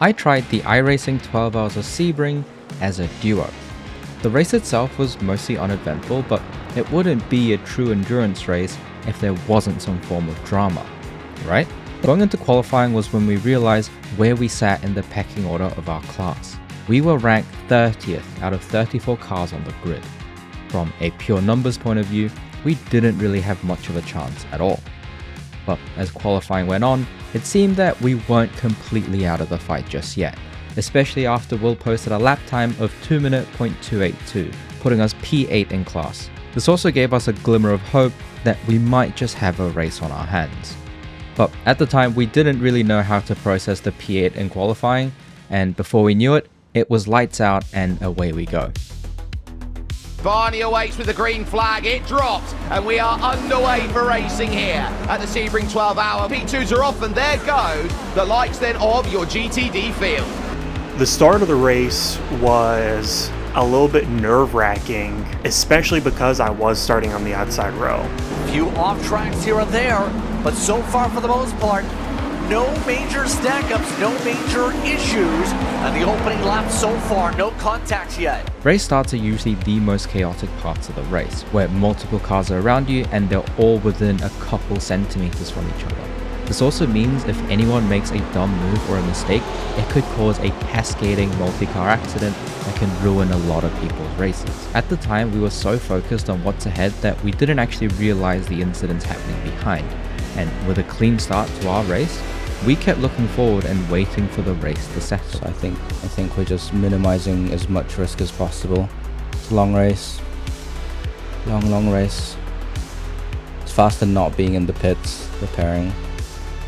I tried the iRacing 12 Hours of Sebring as a duo. The race itself was mostly uneventful, but it wouldn't be a true endurance race if there wasn't some form of drama, right? Going into qualifying was when we realized where we sat in the pecking order of our class. We were ranked 30th out of 34 cars on the grid. From a pure numbers point of view, we didn't really have much of a chance at all. But as qualifying went on, it seemed that we weren't completely out of the fight just yet, especially after Will posted a lap time of 2:02.82, putting us P8 in class. This also gave us a glimmer of hope that we might just have a race on our hands. But at the time, we didn't really know how to process the P8 in qualifying, and before we knew it, it was lights out and away we go. Barney awaits with the green flag, it drops, and we are underway for racing here at the Sebring 12 Hour. P2s are off, and there goes the likes then of your GTD field. The start of the race was a little bit nerve-wracking, especially because I was starting on the outside row. Few off tracks here and there, but so far for the most part, no major stack-ups, no major issues, and the opening lap so far, no contacts yet. Race starts are usually the most chaotic parts of the race, where multiple cars are around you and they're all within a couple centimeters from each other. This also means if anyone makes a dumb move or a mistake, it could cause a cascading multi-car accident that can ruin a lot of people's races. At the time, we were so focused on what's ahead that we didn't actually realize the incidents happening behind. And with a clean start to our race, we kept looking forward and waiting for the race to settle. So I think we're just minimizing as much risk as possible. It's a long race. Long race. It's faster not being in the pits, repairing,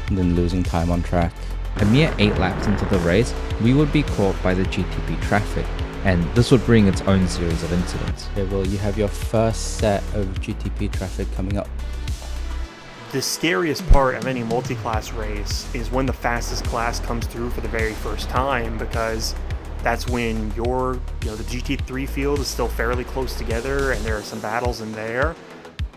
and then losing time on track. A mere 8 laps into the race, we would be caught by the GTP traffic, and this would bring its own series of incidents. Okay, well, you have your first set of GTP traffic coming up. The scariest part of any multi-class race is when the fastest class comes through for the very first time, because that's when the GT3 field is still fairly close together and there are some battles in there.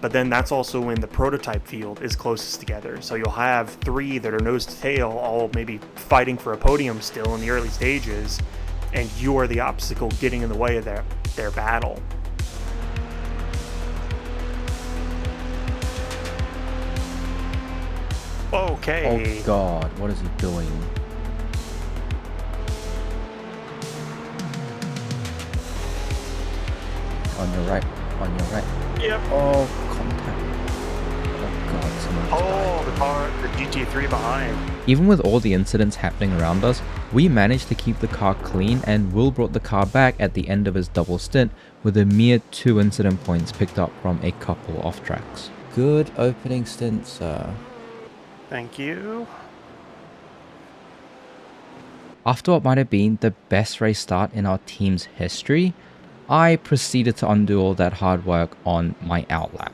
But then that's also when the prototype field is closest together. So you'll have 3 that are nose to tail, all maybe fighting for a podium still in the early stages, and you are the obstacle getting in the way of their battle. Okay. Oh god, what is he doing? On your right, on your right. Yep. Oh, contact. Oh god, someone just died. The GT3 behind. Even with all the incidents happening around us, we managed to keep the car clean, and Will brought the car back at the end of his double stint with a mere 2 incident points picked up from a couple off tracks. Good opening stint, sir. Thank you. After what might have been the best race start in our team's history, I proceeded to undo all that hard work on my outlap.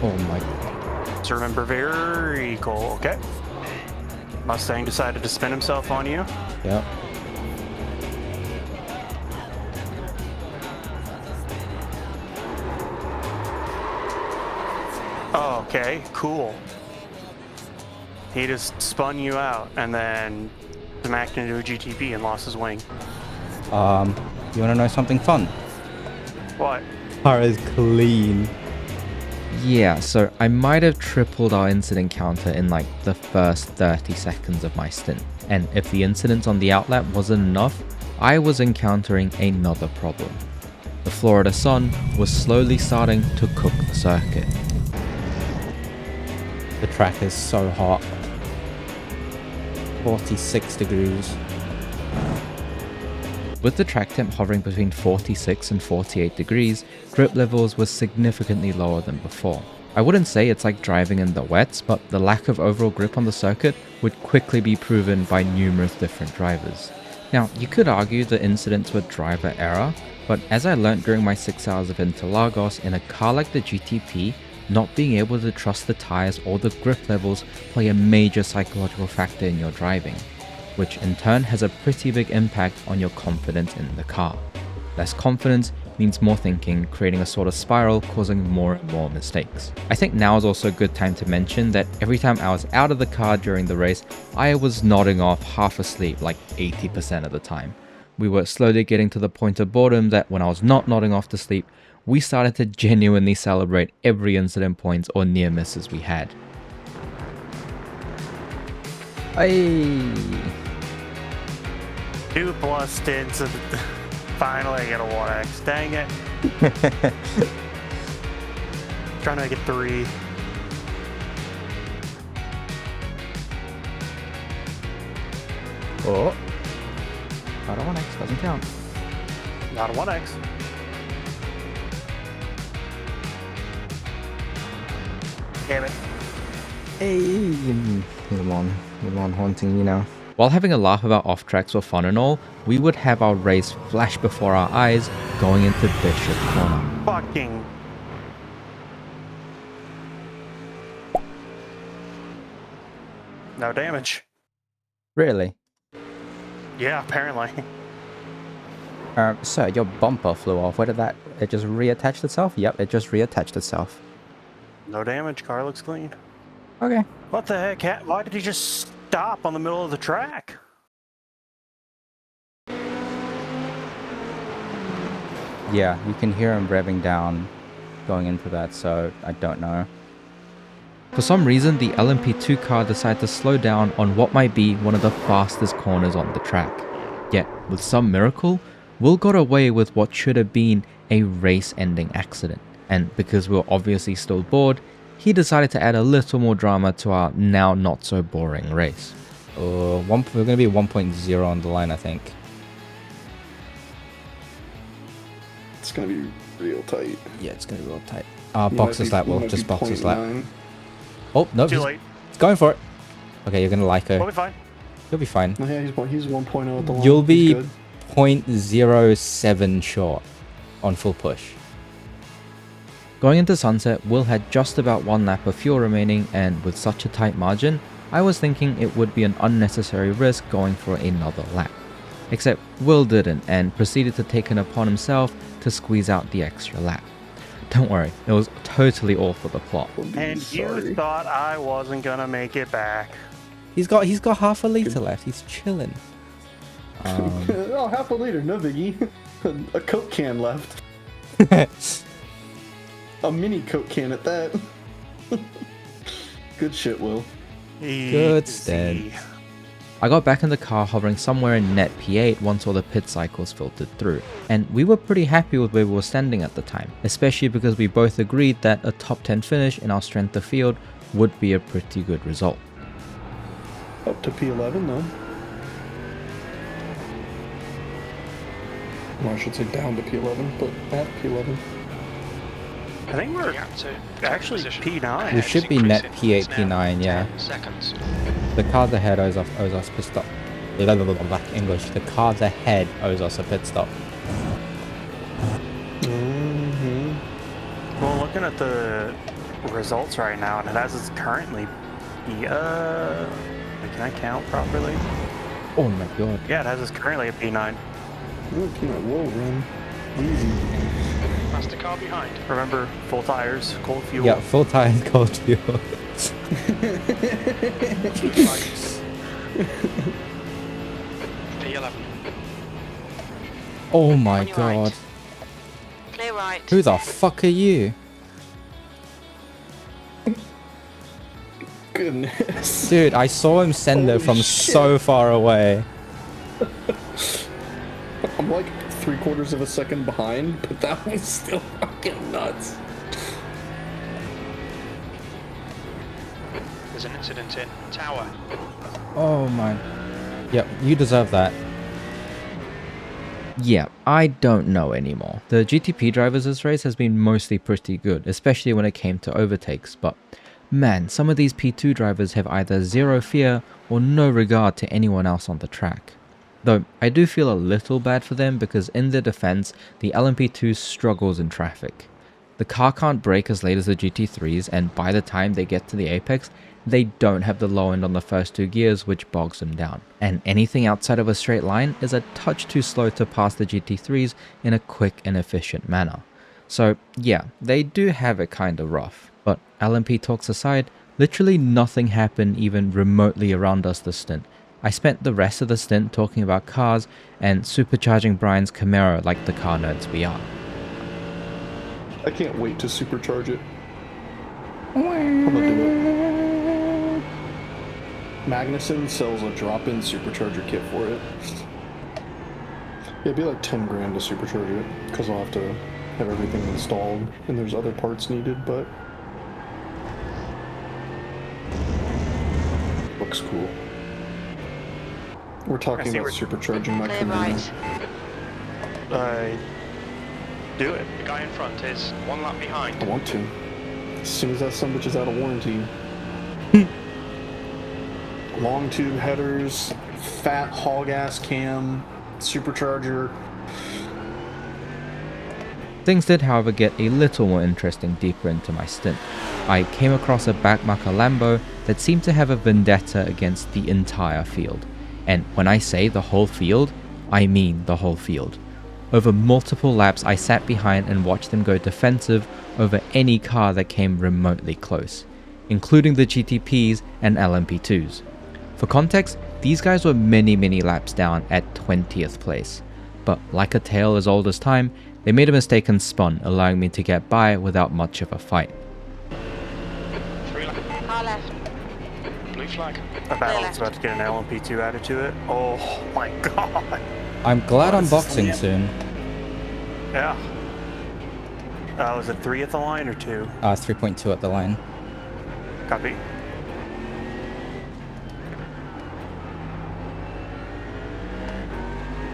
Oh my god. To remember, very cool. Okay. Mustang decided to spin himself on you. Yep. Oh, okay, cool. He just spun you out and then smacked into a GTP and lost his wing. You wanna know something fun? What? Car is clean. Yeah, so I might have tripled our incident counter in like the first 30 seconds of my stint. And if the incidents on the outlap wasn't enough, I was encountering another problem. The Florida sun was slowly starting to cook the circuit. The track is so hot. 46 degrees. With the track temp hovering between 46 and 48 degrees, grip levels were significantly lower than before. I wouldn't say it's like driving in the wets, but the lack of overall grip on the circuit would quickly be proven by numerous different drivers. Now, you could argue the incidents were driver error, but as I learnt during my 6 hours of Interlagos, in a car like the GTP, not being able to trust the tires or the grip levels play a major psychological factor in your driving, which in turn has a pretty big impact on your confidence in the car. Less confidence means more thinking, creating a sort of spiral, causing more and more mistakes. I think now is also a good time to mention that every time I was out of the car during the race, I was nodding off half asleep like 80% of the time. We were slowly getting to the point of boredom that when I was not nodding off to sleep, we started to genuinely celebrate every incident points or near misses we had. Hey. 2+ stints and finally I get a 1x. Dang it. Trying to make it 3. Oh. Not a 1x, doesn't count. Not a 1x. Damn it. Hey. Come on, haunting you now. While having a laugh about off-tracks were fun and all, we would have our race flash before our eyes going into Bishop Corner. Fucking. No damage. Really? Yeah, apparently. Sir, your bumper flew off. Where did that? It just reattached itself? Yep, it just reattached itself. No damage. Car looks clean. Okay. What the heck? Why did he just stop on the middle of the track? Yeah, you can hear him revving down going into that, so I don't know. For some reason, the LMP2 car decided to slow down on what might be one of the fastest corners on the track. Yet, with some miracle, Will got away with what should have been a race-ending accident. And because we were obviously still bored, he decided to add a little more drama to our now not so boring race. We're going to be 1.0 on the line, I think. It's gonna be real tight. Yeah, it's going to be real tight. Boxes lap, Will. Just boxes lap. 0.9. Oh, no. Too late. He's going for it. Okay, you're going to like her. We'll be fine. You'll be fine. No, yeah, he's 1.0 at the line. You'll be He's good. 0.07 short on full push. Going into sunset, Will had just about one lap of fuel remaining, and with such a tight margin, I was thinking it would be an unnecessary risk going for another lap. Except Will didn't, and proceeded to take it upon himself to squeeze out the extra lap. Don't worry, it was totally all for the plot. And you thought I wasn't gonna make it back. He's got half a litre left. He's chilling. Oh, half a liter, no biggie. A Coke can left. A mini Coke can at that. Good shit, Will. Good stead. I got back in the car hovering somewhere in net P8 once all the pit cycles filtered through, and we were pretty happy with where we were standing at the time, especially because we both agreed that a top 10 finish in our strength of field would be a pretty good result. Up to P11 though. Well, I should say down to P11, but at P11. I think we're actually P9. We should be net P8, P9, yeah. Seconds. The cars ahead owes us pit stop. Back English. The cars ahead owes us a pit stop. Well, looking at the results right now, and it has us currently can I count properly? Oh my god. Yeah, it has us currently at P9. Oh, whoa, run. Easy. That's the car behind. Remember, full tires, cold fuel. Yeah, full tires, cold fuel. P11. Oh my On your god. right. Clear right. Who the fuck are you? Goodness. Dude, I saw him send it Holy from shit. so far away. I'm like 3/4 of a second behind, but that was still fucking nuts. There's an incident in tower. Oh my. Yep, you deserve that. Yeah, I don't know anymore. The GTP drivers this race has been mostly pretty good, especially when it came to overtakes, but man, some of these P2 drivers have either zero fear or no regard to anyone else on the track. Though I do feel a little bad for them because in their defense, the LMP2 struggles in traffic. The car can't brake as late as the GT3s, and by the time they get to the apex, they don't have the low end on the first 2 gears, which bogs them down. And anything outside of a straight line is a touch too slow to pass the GT3s in a quick and efficient manner. So yeah, they do have it kinda rough. But LMP talks aside, literally nothing happened even remotely around us this stint. I spent the rest of the stint talking about cars and supercharging Brian's Camaro like the car nerds we are. I can't wait to supercharge it. I'm gonna do it. Magnuson sells a drop-in supercharger kit for it. Yeah, it'd be like 10 grand to supercharge it, because I'll have to have everything installed, and there's other parts needed, but looks cool. We're talking about supercharging my Clear Camaro. right. Do it. The guy in front is 1 lap behind. I want to. As soon as that sumbitch is out of warranty. Long tube headers, fat hog ass cam, supercharger. Things did, however, get a little more interesting deeper into my stint. I came across a backmarker Lambo that seemed to have a vendetta against the entire field. And when I say the whole field, I mean the whole field. Over multiple laps, I sat behind and watched them go defensive over any car that came remotely close, including the GTPs and LMP2s. For context, these guys were many laps down at 20th place. But like a tale as old as time, they made a mistake and spun, allowing me to get by without much of a fight. 3 lap. Car left. Blue flag. A battle's about to get an LMP2 added to it. Oh my god. I'm glad I'm boxing soon. Yeah. Was it 3 at the line or 2? 3.2 at the line. Copy.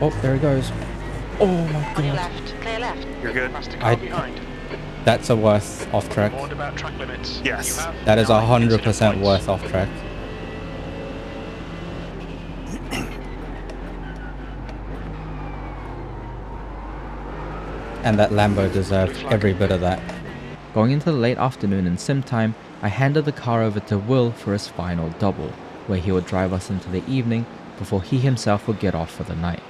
Oh, there he goes. Oh my On your god. left. Clear left. You're good. Past the car I- behind. That's a worth off track. Warned about track limits. Yes. You have That is 9 incident 100% points. worth off track. And that Lambo deserved every bit of that. Going into the late afternoon in sim time, I handed the car over to Will for his final double, where he would drive us into the evening before he himself would get off for the night.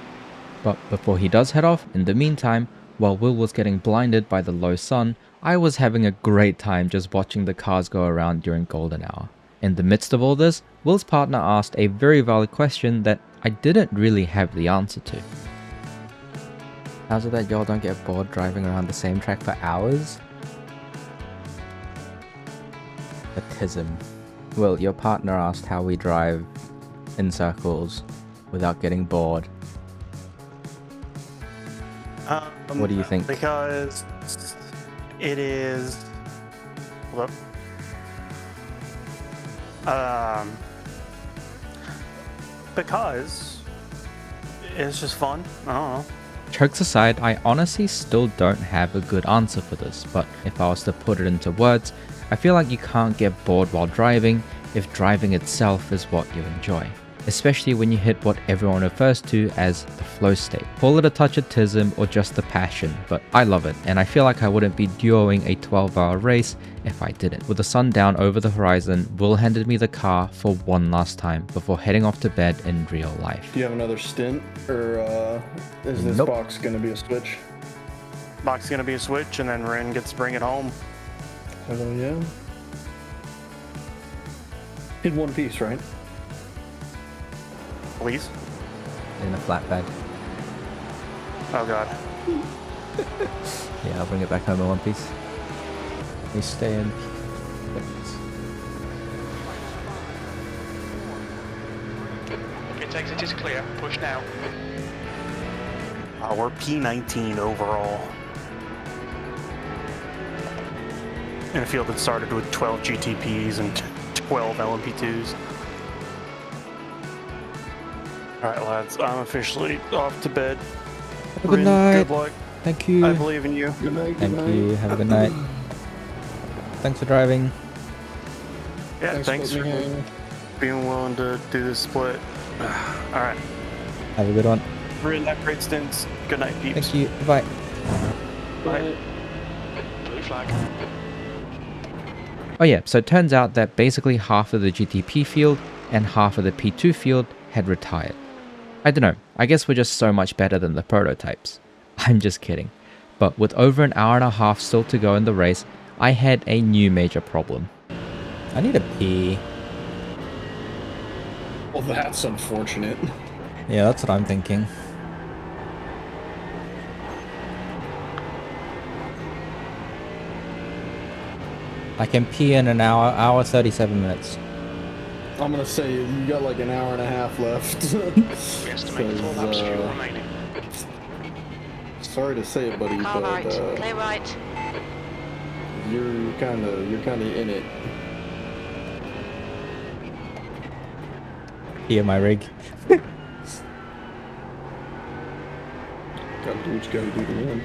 But before he does head off, in the meantime, while Will was getting blinded by the low sun, I was having a great time just watching the cars go around during golden hour. In the midst of all this, Will's partner asked a very valid question that I didn't really have the answer to. How's it that y'all don't get bored driving around the same track for hours? Autism. Will, your partner asked how we drive in circles without getting bored. What do you think? Because it is. Hold up. Because it's just fun. I don't know. Jokes aside, I honestly still don't have a good answer for this, but if I was to put it into words, I feel like you can't get bored while driving if driving itself is what you enjoy. Especially when you hit what everyone refers to as the flow state. Call it a touch of tism or just the passion, but I love it, and I feel like I wouldn't be duoing a 12-hour race if I didn't. With the sun down over the horizon, Will handed me the car for one last time before heading off to bed in real life. Do you have another stint, or is this Nope. box gonna be a switch? Box is gonna be a switch, and then Ren gets to bring it home. Hell yeah. In one piece, right? Please. In a flatbed. Oh god. Yeah, I'll bring it back home in one piece. We stay in. Pit exit is clear. Push now. We're P19 overall. In a field that started with 12 GTPs and 12 LMP2s. Alright lads, I'm officially off to bed. Have a good Rin, night. Good luck. Thank you. I believe in you. Good night. Thank you. Have a good night. Thanks for driving. Yeah, thanks for for letting me hang. being willing to do this split. Alright. Have a good one. Rin, have great stints. Good night, peeps. Thank you. Bye. Bye. Blue flag. Oh yeah, so it turns out that basically half of the GTP field and half of the P2 field had retired. I don't know, I guess we're just so much better than the prototypes. I'm just kidding. But with over an hour and a half still to go in the race, I had a new major problem. I need a pee. Well, that's unfortunate. Yeah, that's what I'm thinking. I can pee in an hour 37 minutes. I'm gonna say you got like an hour and a half left. We estimate 4 laps fuel remaining. Sorry to say it, buddy, Car but right, clear right. you're kinda in it. Pee in my rig. Gotta do what you gotta do to win.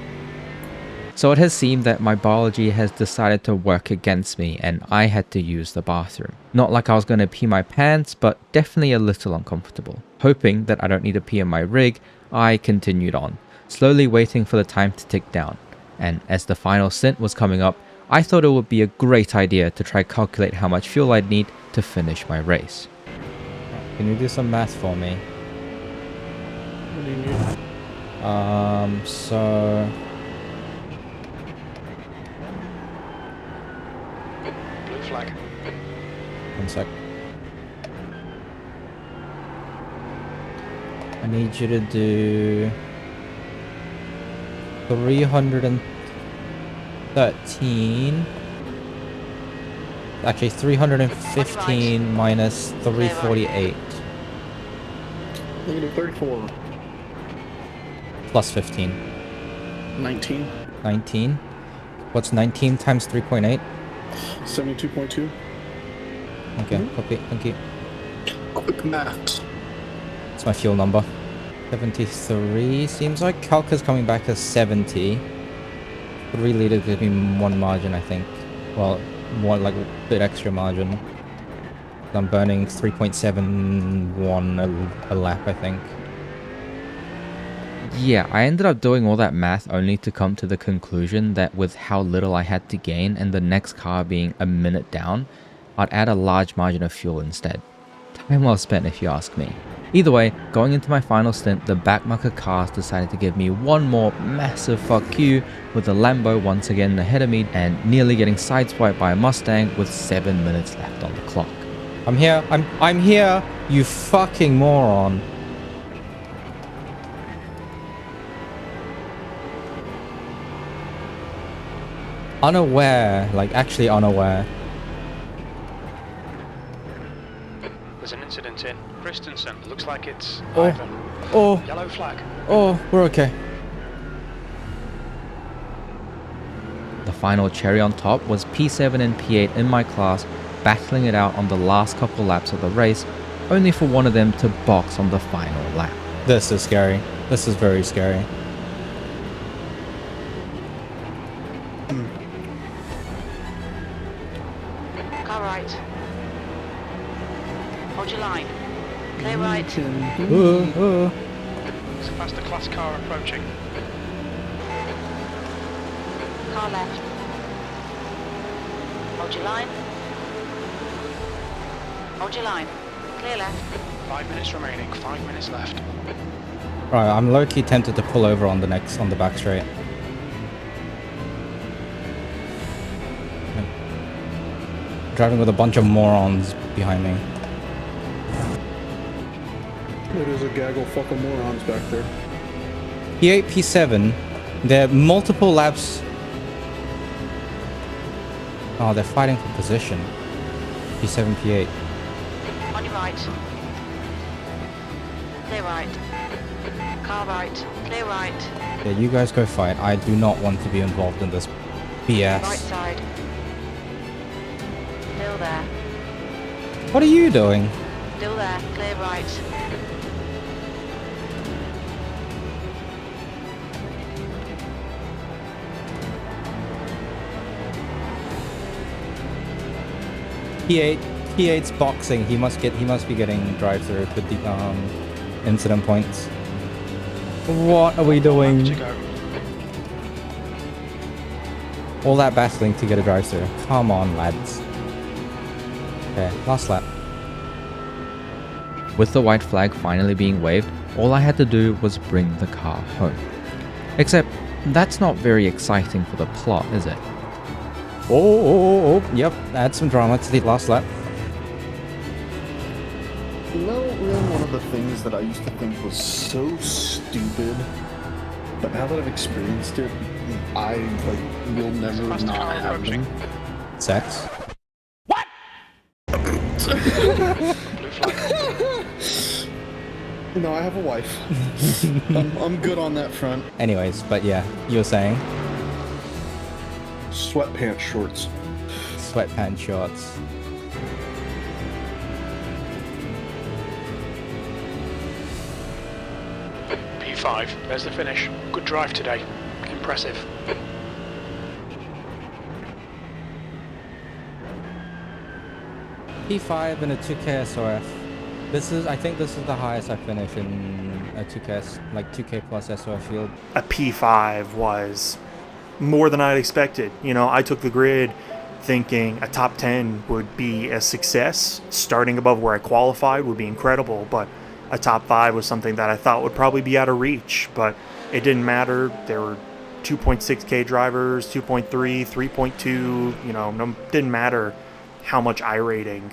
So it has seemed that my biology has decided to work against me and I had to use the bathroom. Not like I was going to pee my pants, but definitely a little uncomfortable. Hoping that I don't need to pee in my rig, I continued on, slowly waiting for the time to tick down. And as the final stint was coming up, I thought it would be a great idea to try calculate how much fuel I'd need to finish my race. Can you do some math for me? What do you need? So... Blue flag. One sec. I need you to do 313. Actually, 315 minus 348 Negative 34. plus 15. 19. 19. What's 19 times 3.8? 72.2. Okay, copy. Thank you. Quick maths. That's my fuel number. 73 seems like. Calc is coming back as 70. 3 liters gives me 1 margin, I think. Well, one like a bit extra margin. I'm burning 3.71 a lap, I think. Yeah, I ended up doing all that math only to come to the conclusion that with how little I had to gain and the next car being a minute down, I'd add a large margin of fuel instead. Time well spent if you ask me. Either way, going into my final stint, the backmarker cars decided to give me one more massive fuck you, with the Lambo once again ahead of me and nearly getting sideswiped by a Mustang with 7 minutes left on the clock. I'm here. I'm here. You fucking moron. Unaware, like actually unaware. There's an incident in Christensen. Looks like it's Oh. Ivan. Oh, Yellow flag. oh, we're okay. The final cherry on top was P7 and P8 in my class battling it out on the last couple laps of the race, only for one of them to box on the final lap. This is scary. This is very scary. Car right. Hold your line. Clear right. It's a faster class car approaching. Car left. Hold your line. Hold your line. Clear left. 5 minutes remaining. 5 minutes left. Right, I'm low-key tempted to pull over on the back straight. Driving with a bunch of morons behind me. There's a gaggle fucking morons back there. P8, P7, they're multiple laps. Oh, they're fighting for position. P7, P8. On your right. Clear right. Car right. Clear right. Yeah, you guys go fight. I do not want to be involved in this BS. Right side. Still there. What are you doing? Still there. Clear right. P8's boxing. He must be getting drive-through with the incident points. What are we doing? To go. All that battling to get a drive through. Come on, lads. Okay, last lap. With the white flag finally being waved, all I had to do was bring the car home. Except, that's not very exciting for the plot, is it? Oh, yep, add some drama to the last lap. You know, Rim, one of the things that I used to think was so stupid, but now that I've experienced it, I will never not have them. Sex. No, I have a wife. I'm good on that front. Anyways, but yeah, you were saying? Sweatpants shorts. Sweatpants shorts. P5, there's the finish. Good drive today. Impressive. P5 and a 2K SOF. I think this is the highest I finished in a 2K, like 2K plus SOF field. A P5 was more than I'd expected. You know, I took the grid thinking a top 10 would be a success. Starting above where I qualified would be incredible, but a top 5 was something that I thought would probably be out of reach, but it didn't matter. There were 2.6K drivers, 2.3, 3.2, you know, didn't matter how much iRating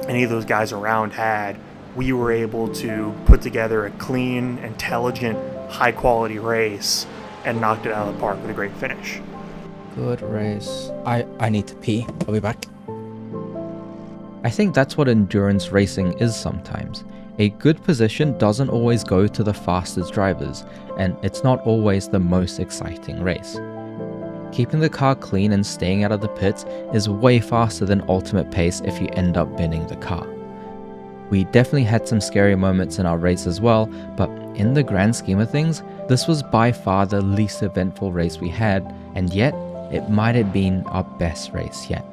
any of those guys around had. We were able to put together a clean, intelligent, high-quality race and knocked it out of the park with a great finish. Good race. I need to pee. I'll be back. I think that's what endurance racing is sometimes. A good position doesn't always go to the fastest drivers, and it's not always the most exciting race. Keeping the car clean and staying out of the pits is way faster than ultimate pace if you end up binning the car. We definitely had some scary moments in our race as well, but in the grand scheme of things, this was by far the least eventful race we had, and yet it might have been our best race yet.